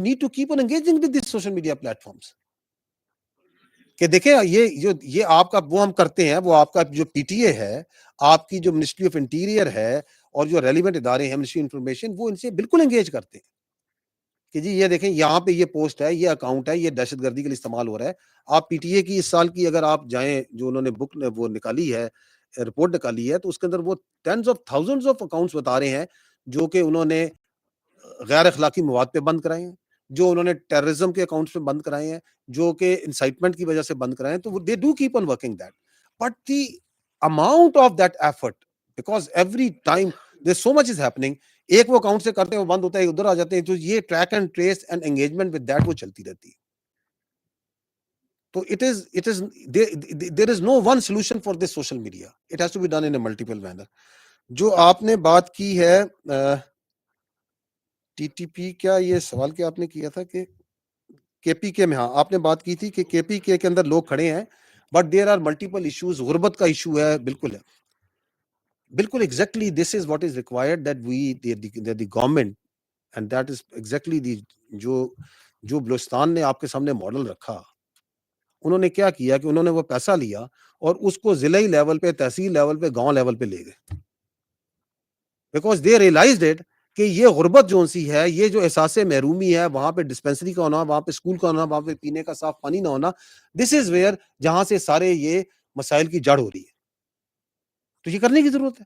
need to keep on engaging with these social media platforms. کہ دیکھیں یہ آپ کا وہ ہم کرتے ہیں، وہ آپ کا جو پی ٹی اے ہے، آپ کی جو منسٹری آف انٹیریئر ہے اور جو ریلیونٹ ادارے ہیں منسٹری انفارمیشن، وہ ان سے بالکل انگیج کرتے ہیں کہ جی یہ دیکھیں یہاں پہ یہ پوسٹ ہے، یہ اکاؤنٹ ہے، یہ دہشت گردی کے لیے استعمال ہو رہا ہے. آپ پی ٹی اے کی اس سال کی اگر آپ جائیں، جو انہوں نے بک وہ نکالی ہے، رپورٹ نکالی ہے، تو اس کے اندر وہ tens of thousands of accounts بتا رہے ہیں جو کہ انہوں نے غیر اخلاقی مواد پہ بند کرائے ہیں، جو انہوں نے ٹیررزم کے اکاؤنٹس پہ بند کرائے ہیں، جو کہ انسائٹمنٹ کی وجہ سے بند کرائے ہیں. تو they do keep on working that, but the amount of that effort, because every time there so much is happening. ایک وہ اکاؤنٹ سے کرتے ہیں، وہ بند ہوتا ہے، ادھر آ جاتے ہیں، تو یہ track and trace and engagement with that وہ چلتی رہتی ہے. تو it is there is no one solution for this social media. It has to be done in a multiple manner. جو آپ نے بات کی ہے ٹی ٹی پی، کیا یہ سوال کیا آپ نے کیا تھا کہ کے پی کے میں، ہاں آپ نے بات کی تھی کہ کے پی کے اندر لوگ کھڑے ہیں، but there are multiple issues. غربت کا ایشو ہے، بالکل ہے، بالکل exactly this is what is required that we the government and that is exactly the جو بلوچستان نے آپ کے سامنے ماڈل رکھا. انہوں نے کیا کیا کہ انہوں نے وہ پیسہ لیا اور اس کو ضلعی لیول پہ، تحصیل لیول پہ، گاؤں لیول پہ لے گئے، بیکاز دے ریئلائزڈ اٹ کہ یہ غربت جو سی ہے، یہ جو احساس محرومی ہے، وہاں پہ ڈسپینسری کا ہونا، وہاں پہ اسکول کا ہونا، وہاں پہ پینے کا صاف پانی نہ ہونا، دس از ویئر جہاں سے سارے یہ مسائل کی جڑ ہو رہی ہے. تو یہ کرنے کی ضرورت ہے.